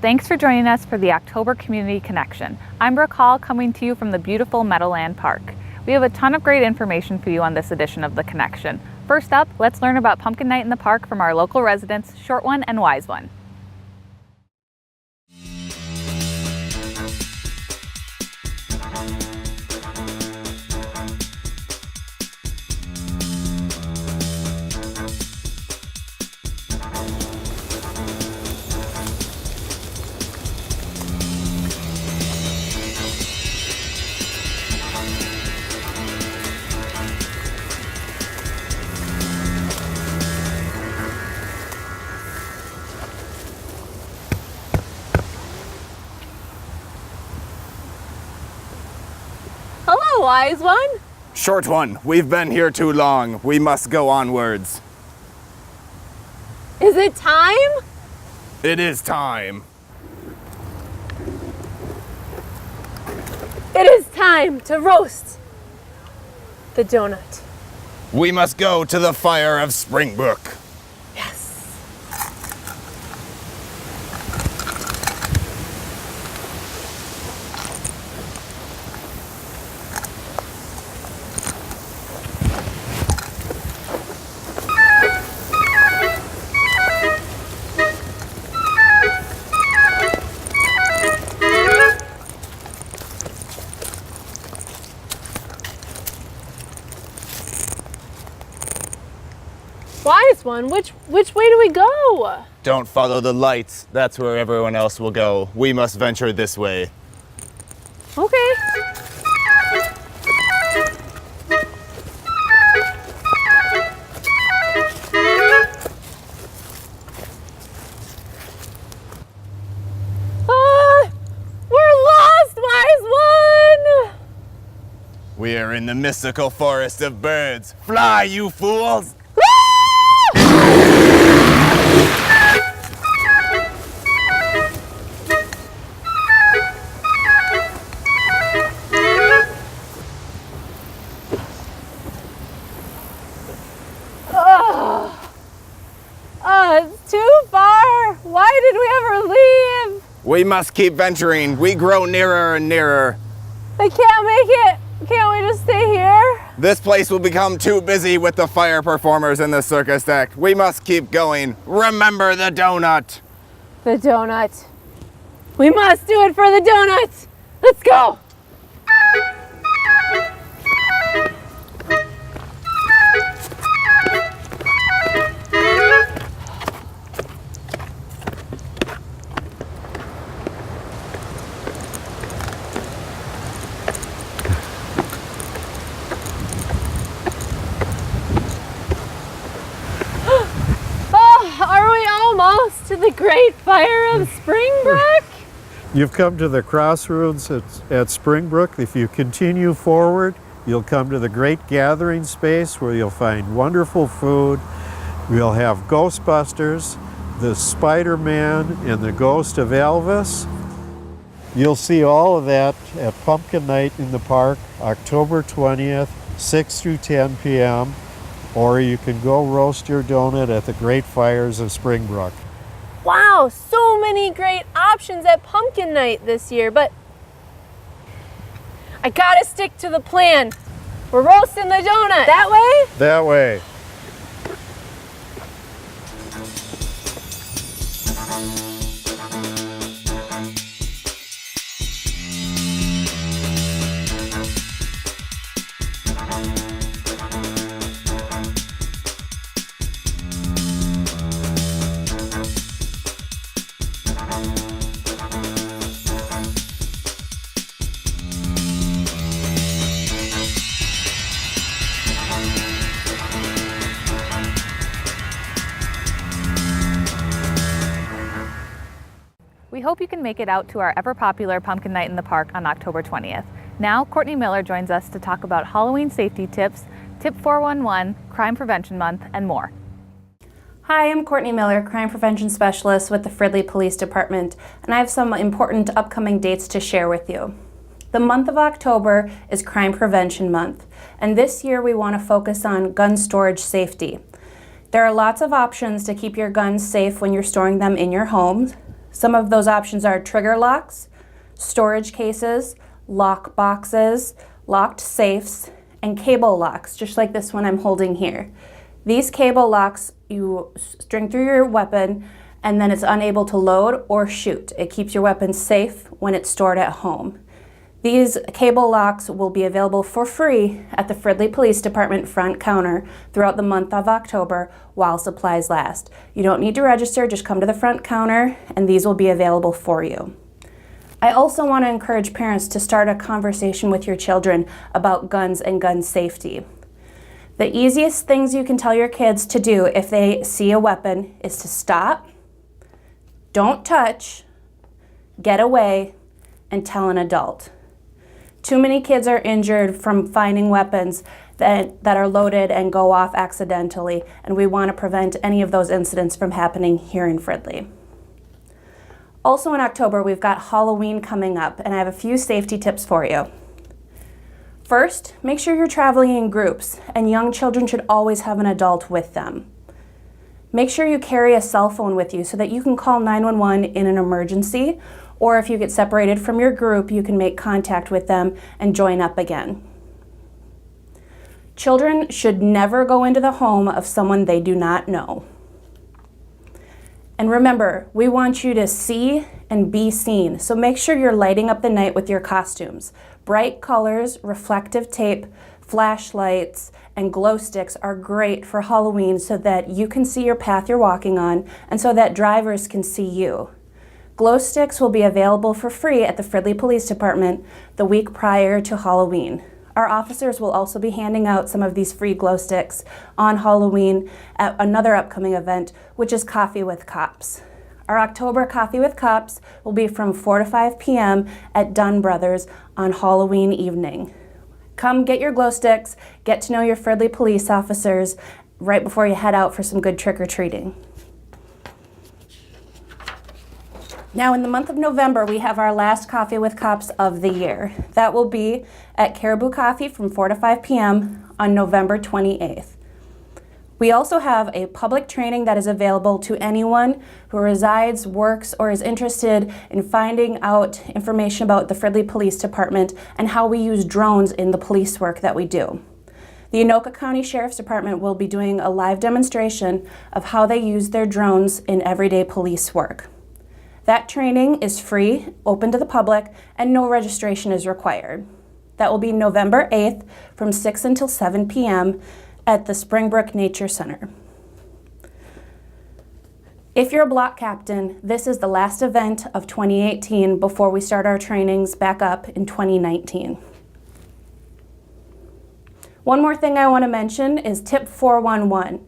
Thanks for joining us for the October Community Connection. I'm Brooke Hall, coming to you from the beautiful Meadowland Park. We have a ton of great information for you on this edition of The Connection. First up, let's learn about Pumpkin Night in the Park from our local residents, Short One and Wise One. Hello, Wise One. Short One, we've been here too long. We must go onwards. Is it time? It is time. It is time to roast the donut. We must go to the fire of Springbrook. Yes. Wise One, which way do we go? Don't follow the lights. That's where everyone else will go. We must venture this way. Okay. We're lost, Wise One! We are in the mystical forest of birds. Fly, you fools! It's too far. Why did we ever leave? We must keep venturing. We grow nearer and nearer. I can't make it. Can't we just stay here? This place will become too busy with the fire performers and the circus act. We must keep going. Remember the donut. The donut. We must do it for the donut. Let's go. Are we almost to the great fire of Springbrook? You've come to the crossroads at Springbrook. If you continue forward, you'll come to the great gathering space where you'll find wonderful food. We'll have Ghostbusters, the Spider-Man, and the ghost of Elvis. You'll see all of that at Pumpkin Night in the Park, October 20th, 6 through 10 p.m. Or you can go roast your donut at the Great Fires of Springbrook. Wow, so many great options at Pumpkin Night this year, but I gotta stick to the plan. We're roasting the donut. That way? That way. We hope you can make it out to our ever-popular Pumpkin Night in the Park on October 20th. Now, Courtney Miller joins us to talk about Halloween safety tips, Tip 411, Crime Prevention Month, and more. Hi, I'm Courtney Miller, Crime Prevention Specialist with the Fridley Police Department, and I have some important upcoming dates to share with you. The month of October is Crime Prevention Month, and this year we want to focus on gun storage safety. There are lots of options to keep your guns safe when you're storing them in your home. Some of those options are trigger locks, storage cases, lock boxes, locked safes, and cable locks, just like this one I'm holding here. These cable locks, you string through your weapon and then it's unable to load or shoot. It keeps your weapon safe when it's stored at home. These cable locks will be available for free at the Fridley Police Department front counter throughout the month of October while supplies last. You don't need to register, just come to the front counter and these will be available for you. I also want to encourage parents to start a conversation with your children about guns and gun safety. The easiest things you can tell your kids to do if they see a weapon is to stop, don't touch, get away, and tell an adult. Too many kids are injured from finding weapons that are loaded and go off accidentally, and we want to prevent any of those incidents from happening here in Fridley. Also in October, we've got Halloween coming up, and I have a few safety tips for you. First, make sure you're traveling in groups, and young children should always have an adult with them. Make sure you carry a cell phone with you so that you can call 911 in an emergency, or if you get separated from your group, you can make contact with them and join up again. Children should never go into the home of someone they do not know. And remember, we want you to see and be seen, so make sure you're lighting up the night with your costumes. Bright colors, reflective tape, flashlights, and glow sticks are great for Halloween so that you can see your path you're walking on and so that drivers can see you. Glow sticks will be available for free at the Fridley Police Department the week prior to Halloween. Our officers will also be handing out some of these free glow sticks on Halloween at another upcoming event, which is Coffee with Cops. Our October Coffee with Cops will be from 4 to 5 p.m. at Dunn Brothers on Halloween evening. Come get your glow sticks, get to know your Fridley police officers right before you head out for some good trick-or-treating. Now in the month of November, we have our last Coffee with Cops of the year. That will be at Caribou Coffee from 4 to 5 p.m. on November 28th. We also have a public training that is available to anyone who resides, works, or is interested in finding out information about the Fridley Police Department and how we use drones in the police work that we do. The Anoka County Sheriff's Department will be doing a live demonstration of how they use their drones in everyday police work. That training is free, open to the public, and no registration is required. That will be November 8th from 6 until 7 p.m. at the Springbrook Nature Center. If you're a block captain, this is the last event of 2018 before we start our trainings back up in 2019. One more thing I want to mention is tip 411.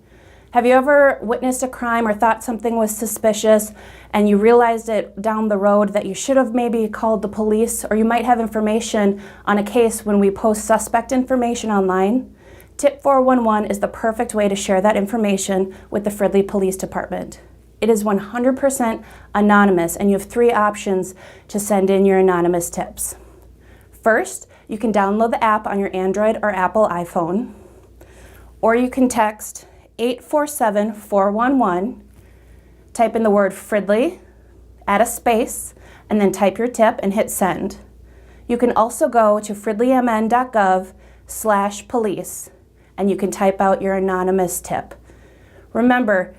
Have you ever witnessed a crime or thought something was suspicious and you realized it down the road that you should have maybe called the police, or you might have information on a case when we post suspect information online? Tip 411 is the perfect way to share that information with the Fridley Police Department. It is 100% anonymous, and you have 3 options to send in your anonymous tips. First, you can download the app on your Android or Apple iPhone, or you can text 847-411, type in the word Fridley, add a space, and then type your tip and hit send. You can also go to fridleymn.gov/police, and you can type out your anonymous tip. Remember,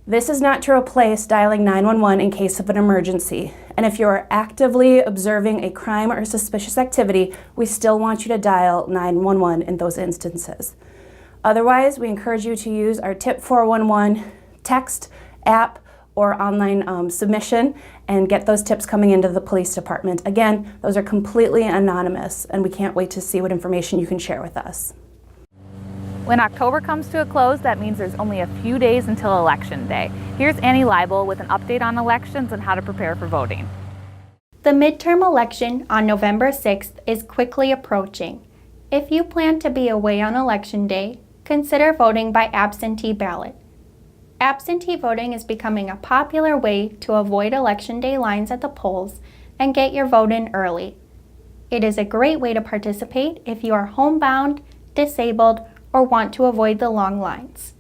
this is not to replace dialing 911 in case of an emergency. And if you are actively observing a crime or suspicious activity, we still want you to dial 911 in those instances. Otherwise, we encourage you to use our Tip 411 text, app, or online submission and get those tips coming into the police department. Again, those are completely anonymous, and we can't wait to see what information you can share with us. When October comes to a close, that means there's only a few days until Election Day. Here's Annie Leibel with an update on elections and how to prepare for voting. The midterm election on November 6th is quickly approaching. If you plan to be away on Election Day, consider voting by absentee ballot. Absentee voting is becoming a popular way to avoid Election Day lines at the polls and get your vote in early. It is a great way to participate if you are homebound, disabled, or want to avoid the long lines.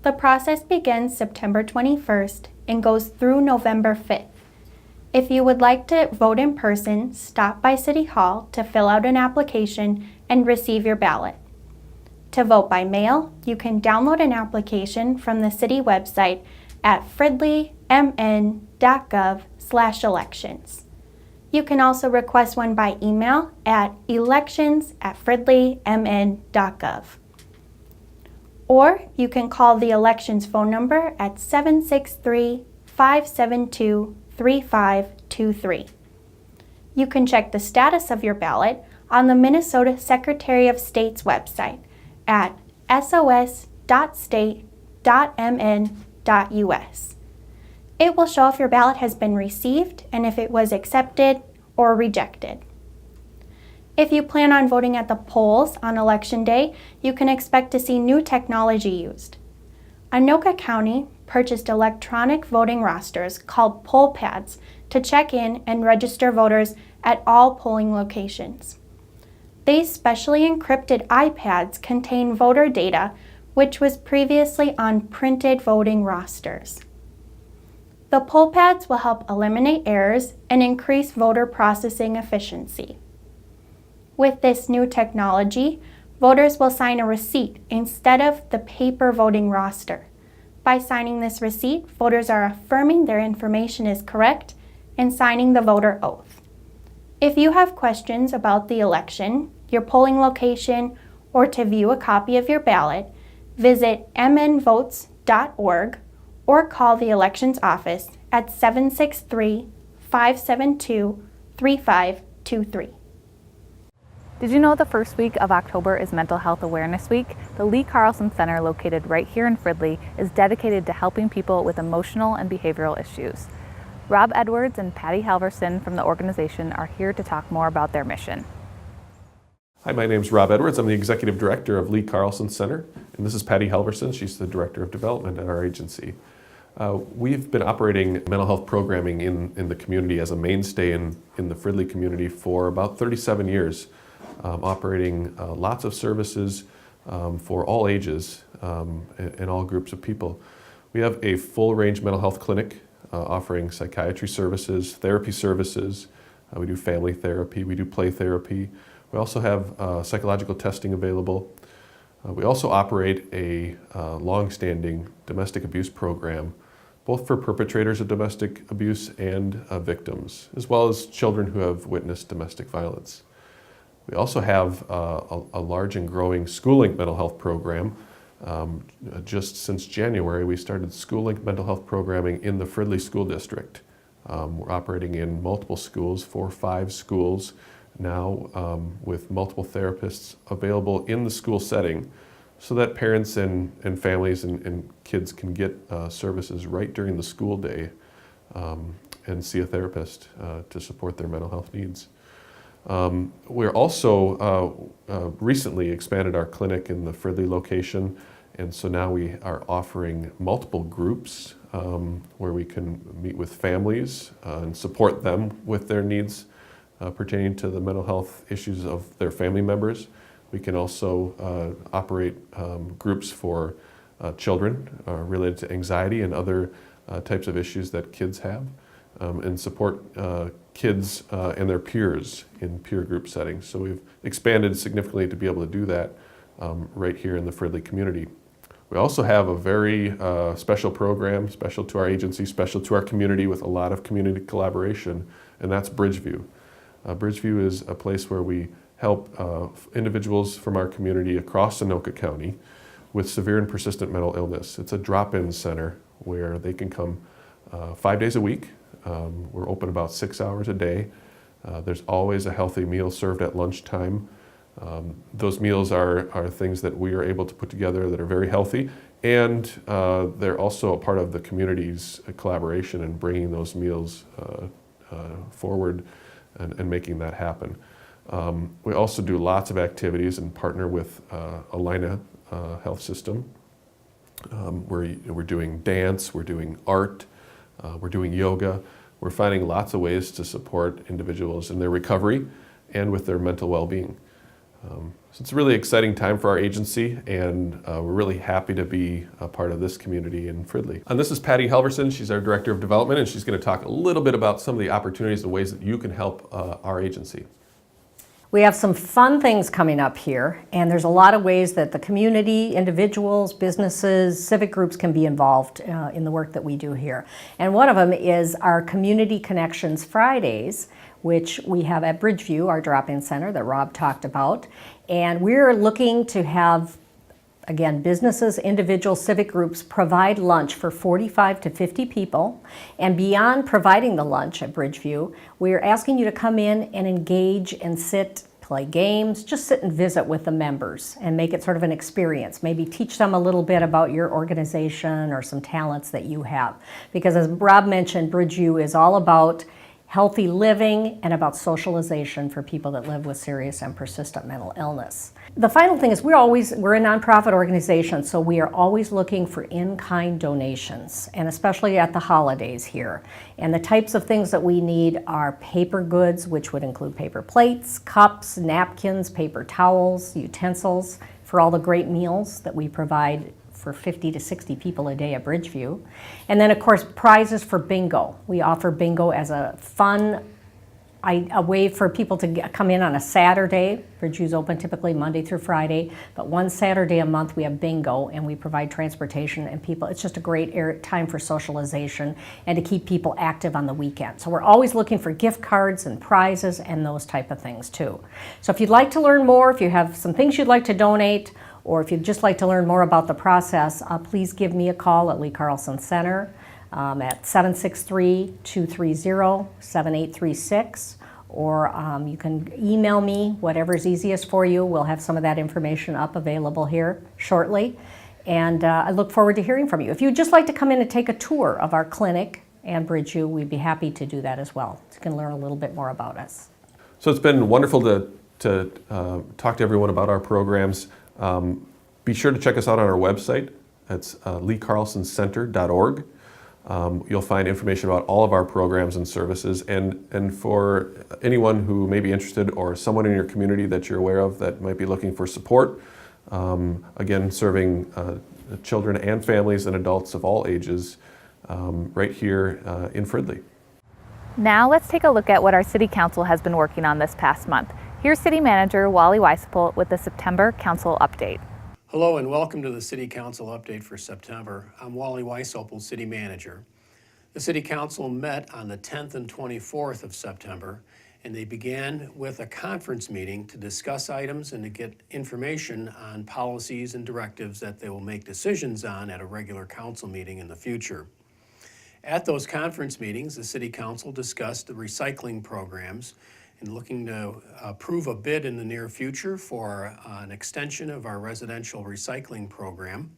The process begins September 21st and goes through November 5th. If you would like to vote in person, stop by City Hall to fill out an application and receive your ballot. To vote by mail, you can download an application from the city website at fridleymn.gov/elections. You can also request one by email at elections@fridleymn.gov. Or you can call the elections phone number at 763-572-3523. You can check the status of your ballot on the Minnesota Secretary of State's website at sos.state.mn.us. It will show if your ballot has been received and if it was accepted or rejected. If you plan on voting at the polls on Election Day, you can expect to see new technology used. Anoka County purchased electronic voting rosters called poll pads to check in and register voters at all polling locations. These specially encrypted iPads contain voter data, which was previously on printed voting rosters. The poll pads will help eliminate errors and increase voter processing efficiency. With this new technology, voters will sign a receipt instead of the paper voting roster. By signing this receipt, voters are affirming their information is correct and signing the voter oath. If you have questions about the election, your polling location, or to view a copy of your ballot, visit mnvotes.org or call the elections office at 763-572-3523. Did you know the first week of October is Mental Health Awareness Week? The Lee Carlson Center, located right here in Fridley, is dedicated to helping people with emotional and behavioral issues. Rob Edwards and Patty Halverson from the organization are here to talk more about their mission. Hi, my name is Rob Edwards. I'm the Executive Director of Lee Carlson Center, and this is Patty Halverson. She's the Director of Development at our agency. We've been operating mental health programming in the community as a mainstay in the Fridley community for about 37 years, operating lots of services for all ages and all groups of people. We have a full range mental health clinic offering psychiatry services, therapy services. We do family therapy, we do play therapy. We also have psychological testing available. We also operate a long-standing domestic abuse program, both for perpetrators of domestic abuse and victims, as well as children who have witnessed domestic violence. We also have a large and growing school-linked mental health program. Just since January, we started school-linked mental health programming in the Fridley School District. We're operating in multiple schools, 4 or 5 schools now, with multiple therapists available in the school setting so that parents and families and kids can get services right during the school day and see a therapist to support their mental health needs. We're also recently expanded our clinic in the Fridley location, and so now we are offering multiple groups where we can meet with families and support them with their needs pertaining to the mental health issues of their family members. We can also operate groups for children related to anxiety and other types of issues that kids have, and support kids and their peers in peer group settings. So we've expanded significantly to be able to do that right here in the Fridley community. We also have a very special program, special to our agency, special to our community, with a lot of community collaboration, and that's Bridgeview. Bridgeview is a place where we help individuals from our community across Anoka County with severe and persistent mental illness. It's a drop-in center where they can come 5 days a week. We're open about 6 hours a day. There's always a healthy meal served at lunchtime. Those meals are things that we are able to put together that are very healthy, and they're also a part of the community's collaboration in bringing those meals forward and making that happen. We also do lots of activities and partner with Alina Health System. We're doing dance, we're doing art, we're doing yoga. We're finding lots of ways to support individuals in their recovery and with their mental well-being. So it's a really exciting time for our agency, and we're really happy to be a part of this community in Fridley. And this is Patty Helverson. She's our Director of Development, and she's going to talk a little bit about some of the opportunities and ways that you can help our agency. We have some fun things coming up here, and there's a lot of ways that the community, individuals, businesses, civic groups can be involved in the work that we do here. And one of them is our Community Connections Fridays, which we have at Bridgeview, our drop-in center that Rob talked about. And we're looking to have, again, businesses, individuals, civic groups provide lunch for 45 to 50 people. And beyond providing the lunch at Bridgeview, we're asking you to come in and engage and sit, play games, just sit and visit with the members and make it sort of an experience. Maybe teach them a little bit about your organization or some talents that you have. Because as Rob mentioned, Bridgeview is all about healthy living and about socialization for people that live with serious and persistent mental illness. The final thing is we're a nonprofit organization, so we are always looking for in-kind donations, and especially at the holidays here. And the types of things that we need are paper goods, which would include paper plates, cups, napkins, paper towels, utensils for all the great meals that we provide for 50 to 60 people a day at Bridgeview. And then of course prizes for bingo. We offer bingo as a fun, a way for people to come in on a Saturday. Bridgeview's open typically Monday through Friday, but one Saturday a month we have bingo and we provide transportation and people. It's just a great time for socialization and to keep people active on the weekend. So we're always looking for gift cards and prizes and those type of things too. So if you'd like to learn more, if you have some things you'd like to donate, or if you'd just like to learn more about the process, please give me a call at Lee Carlson Center at 763-230-7836, or you can email me, whatever's easiest for you. We'll have some of that information up available here shortly. And I look forward to hearing from you. If you'd just like to come in and take a tour of our clinic and Bridgeview, we'd be happy to do that as well. So you can learn a little bit more about us. So it's been wonderful to talk to everyone about our programs. Be sure to check us out on our website. It's leecarlsoncenter.org. You'll find information about all of our programs and services. And for anyone who may be interested or someone in your community that you're aware of that might be looking for support, again, serving children and families and adults of all ages right here in Fridley. Now let's take a look at what our City Council has been working on this past month. Here's City Manager Wally Weisel with the September Council Update. Hello and welcome to the City Council Update for September. I'm Wally Weisel, City Manager. The City Council met on the 10th and 24th of September, and they began with a conference meeting to discuss items and to get information on policies and directives that they will make decisions on at a regular council meeting in the future. At those conference meetings, the City Council discussed the recycling programs and looking to approve a bid in the near future for an extension of our residential recycling program.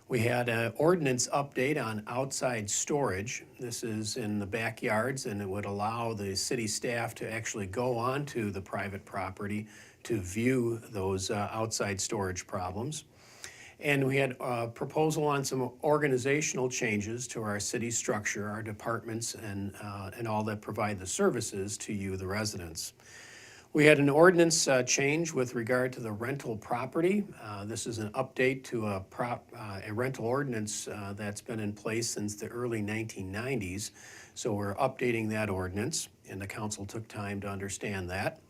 We had an ordinance update on outside storage. This is in the backyards, and it would allow the city staff to actually go onto the private property to view those outside storage problems. And we had a proposal on some organizational changes to our city structure, our departments, and all that provide the services to you, the residents. We had an ordinance change with regard to the rental property. This is an update to a rental ordinance that's been in place since the early 1990s. So we're updating that ordinance, and the council took time to understand that.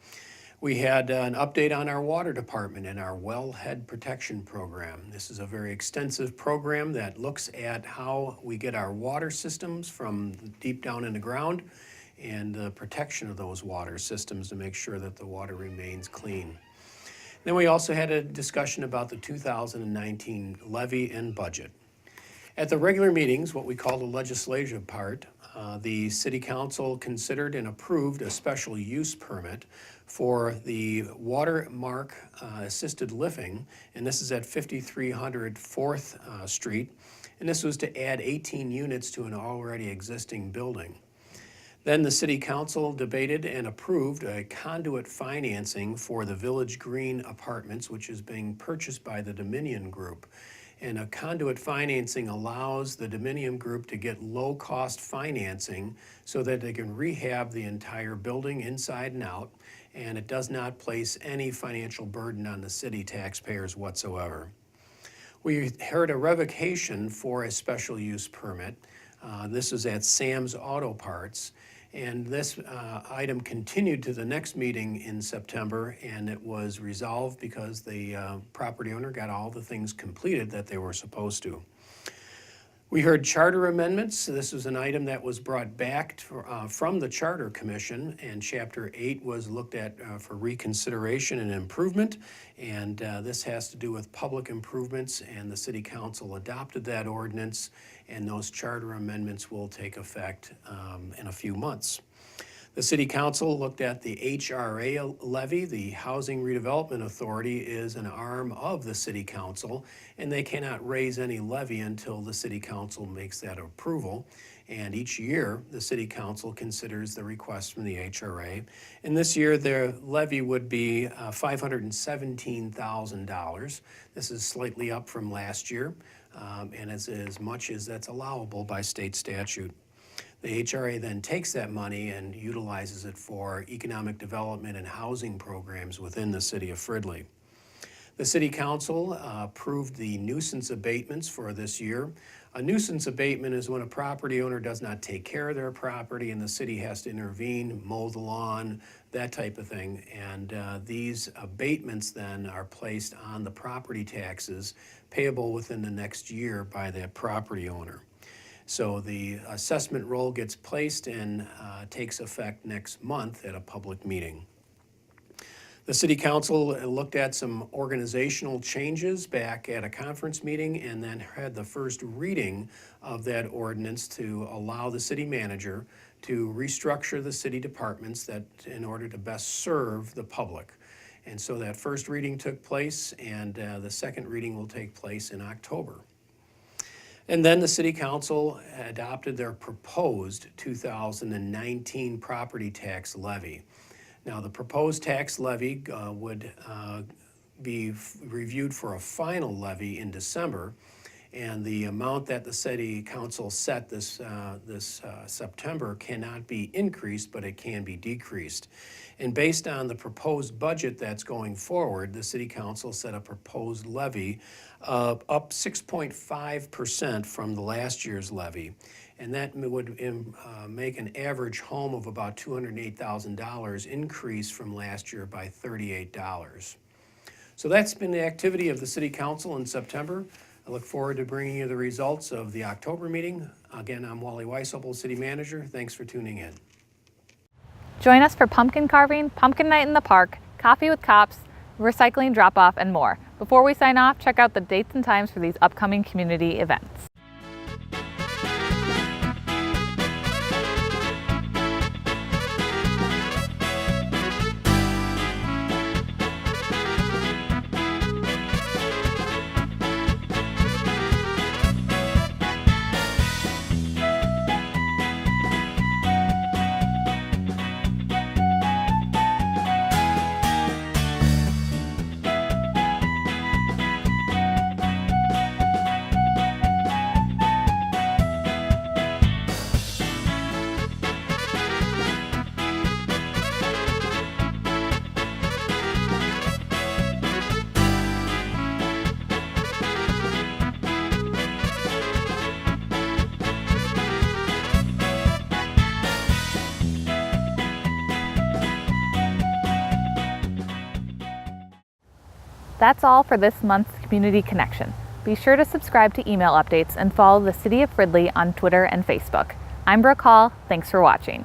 We had an update on our water department and our wellhead protection program. This is a very extensive program that looks at how we get our water systems from deep down in the ground and the protection of those water systems to make sure that the water remains clean. Then we also had a discussion about the 2019 levy and budget. At the regular meetings, what we call the legislative part, the City Council considered and approved a special use permit for the Watermark Assisted Living, and this is at 5300 4th Street, and this was to add 18 units to an already existing building. Then the City Council debated and approved a conduit financing for the Village Green Apartments, which is being purchased by the Dominion Group. And a conduit financing allows the Dominium Group to get low-cost financing so that they can rehab the entire building inside and out, and it does not place any financial burden on the city taxpayers whatsoever. We heard a revocation for a special use permit. This is at Sam's Auto Parts. And this item continued to the next meeting in September, and it was resolved because the property owner got all the things completed that they were supposed to. We heard charter amendments. This is an item that was brought back from the Charter Commission, and Chapter 8 was looked at for reconsideration and improvement, and this has to do with public improvements, and the City Council adopted that ordinance, and those charter amendments will take effect in a few months. The City Council looked at the HRA levy. The Housing Redevelopment Authority is an arm of the City Council, and they cannot raise any levy until the City Council makes that approval. And each year, the City Council considers the request from the HRA. And this year, their levy would be $517,000. This is slightly up from last year, and as much as that's allowable by state statute. The HRA then takes that money and utilizes it for economic development and housing programs within the city of Fridley. The City Council approved the nuisance abatements for this year. A nuisance abatement is when a property owner does not take care of their property and the city has to intervene, mow the lawn, that type of thing. And these abatements then are placed on the property taxes payable within the next year by that property owner. So the assessment roll gets placed and takes effect next month at a public meeting. The City Council looked at some organizational changes back at a conference meeting and then had the first reading of that ordinance to allow the city manager to restructure the city departments that in order to best serve the public. And so that first reading took place, and the second reading will take place in October. And then the City Council adopted their proposed 2019 property tax levy. Now, the proposed tax levy would be reviewed for a final levy in December, and the amount that the City Council set this September cannot be increased, but it can be decreased. And based on the proposed budget that's going forward, the City Council set a proposed levy up 6.5% from the last year's levy. And that would make an average home of about $208,000 increase from last year by $38. So that's been the activity of the City Council in September. I look forward to bringing you the results of the October meeting. Again, I'm Wally Weisopel, City Manager. Thanks for tuning in. Join us for pumpkin carving, pumpkin night in the park, coffee with cops, recycling drop-off, and more. Before we sign off, check out the dates and times for these upcoming community events. That's all for this month's Community Connection. Be sure to subscribe to email updates and follow the City of Fridley on Twitter and Facebook. I'm Brooke Hall. Thanks for watching.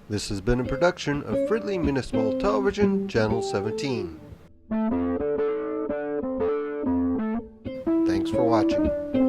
This has been a production of Fridley Municipal Television, Channel 17. Thanks for watching.